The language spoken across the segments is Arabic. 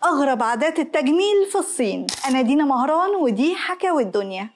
أغرب عادات التجميل في الصين. أنا دينا مهران ودي حكاوي الدنيا.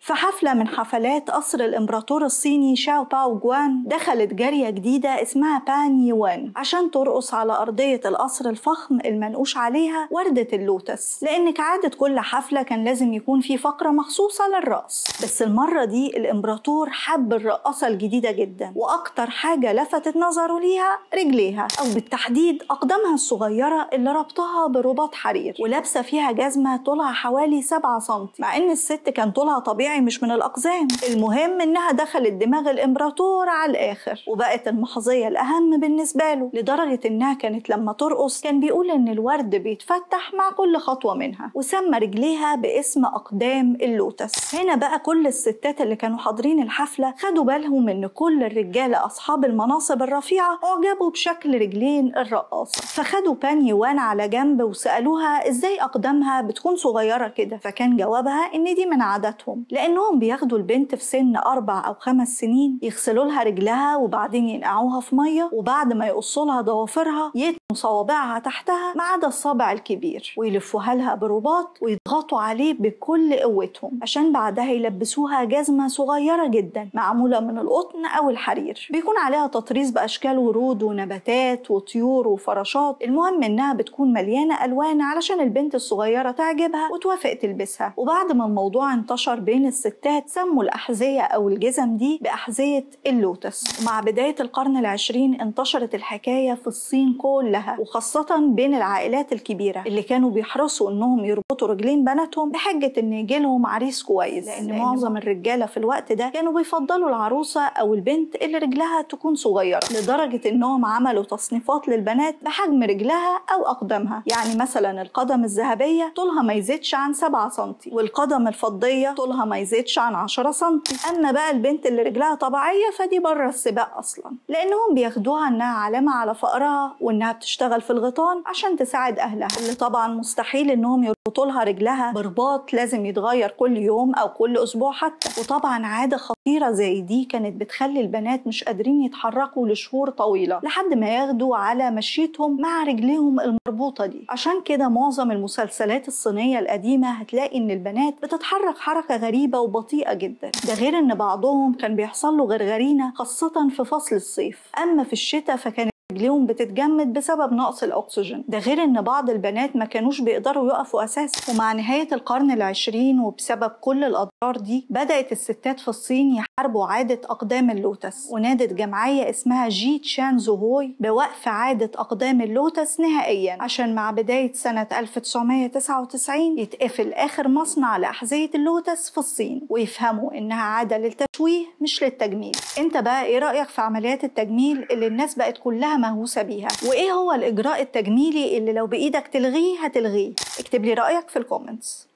في حفلة من حفلات قصر الإمبراطور الصيني شاو باو جوان دخلت جارية جديدة اسمها بان يوان عشان ترقص على أرضية القصر الفخم المنقوش عليها وردة اللوتس، لأن كعادة كل حفلة كان لازم يكون في فقرة مخصوصة للرقص. بس المرة دي الإمبراطور حب الرقصة الجديدة جدا، وأكتر حاجة لفتت نظره ليها رجليها، أو بالتحديد أقدامها الصغيرة اللي ربطها برباط حرير ولابسة فيها جزمة طولها حوالي 7 سنتي، مع إن الست كان طولها طبيعي مش من الأقزام. المهم إنها دخلت دماغ الإمبراطور على الآخر، وبقت المحظية الأهم بالنسبة له، لدرجة إنها كانت لما ترقص كان بيقول إن الورد بيتفتح مع كل خطوة منها، وسمى رجليها باسم أقدام اللوتس. هنا بقى كل الستات اللي كانوا حاضرين الحفلة خدوا بالهم إن كل الرجالة أصحاب المناصب الرفيعة أعجبوا بشكل رجلين الرقاصة، فخدوا بان يوان على جنب وسألوها إزاي أقدامها بتكون صغيرة كده، فكان جوابها إن دي من عاداتهم، لأنهم بياخدوا البنت في سن 4 أو 5 سنين يغسلوا لها رجلها وبعدين ينقعوها في مية، وبعد ما يقصوا لها ضوافرها يتنوا صوابعها تحتها ما عدا الصابع الكبير ويلفوها لها برباط ويضغطوا عليه بكل قوتهم، عشان بعدها يلبسوها جزمة صغيرة جدا معمولة من القطن أو الحرير بيكون عليها تطريز بأشكال ورود ونباتات وطيور وفراشات. المهم إنها بتكون مليانة ألوان علشان البنت الصغيرة تعجبها وتوافق تلبسها. وبعد ما الموضوع انتشر بين الستات سموا الأحذية أو الجزم دي بأحذية اللوتس. ومع بداية القرن العشرين انتشرت الحكاية في الصين كلها، وخاصة بين العائلات الكبيرة اللي كانوا بيحرصوا إنهم يربطوا رجلين بناتهم بحجة إن يجيلهم عريس كويس، لأن معظم الرجالة في الوقت ده كانوا بيفضلوا العروسة أو البنت اللي رجلها تكون صغيرة، لدرجة إنهم عملوا تصنيفات للبنات بحجم رجلها أو أقدامها. يعني مثلا القدم الذهبية طولها ما يزيدش عن 7 سنتي، والقدم الفضية طولها ما يزيدش عن 10 سنتي. أما بقى البنت اللي رجلها طبيعية فدي بره السباق أصلا، لأنهم بياخدوها إنها علامة على فقرها وإنها بتشتغل في الغيطان عشان تساعد أهلها، اللي طبعا مستحيل إنهم يربطوا لها رجلها برباط لازم يتغير كل يوم أو كل أسبوع حتى. وطبعا عادة خطيرة زي دي كانت بتخلي البنات مش قادرين يتحركوا لشهور طويلة لحد ما ياخدوا على مشيتهم مع رجليهم المربوطة دي. عشان كده معظم المسلسلات الصينية القديمة هتلاقي إن البنات بتتحرك حركة غريبة وبطيئة جدا، ده غير إن بعضهم كان بيحصل له غرغرينة خاصة في فصل الصيف. أما في الشتاء فكان رجليهم بتتجمد بسبب نقص الأكسجين، ده غير إن بعض البنات ما كانوش بيقدروا يقفوا أساسا. ومع نهاية القرن العشرين وبسبب كل الأضرار دي بدأت الستات في الصين يحاربوا عادة أقدام اللوتس، ونادت جمعية اسمها جي تشان زوهوي بوقف عادة أقدام اللوتس نهائيا، عشان مع بداية سنة 1999 يتقفل آخر مصنع لأحذية اللوتس في الصين، ويفهموا إنها عادة للتشويه مش للتجميل. انت بقى ايه رأيك في عمليات التجميل اللي الناس بقت كلها مهووسة بيها؟ وايه هو الإجراء التجميلي اللي لو بإيدك تلغيه هتلغيه؟ اكتب لي رأيك في الكومنتس.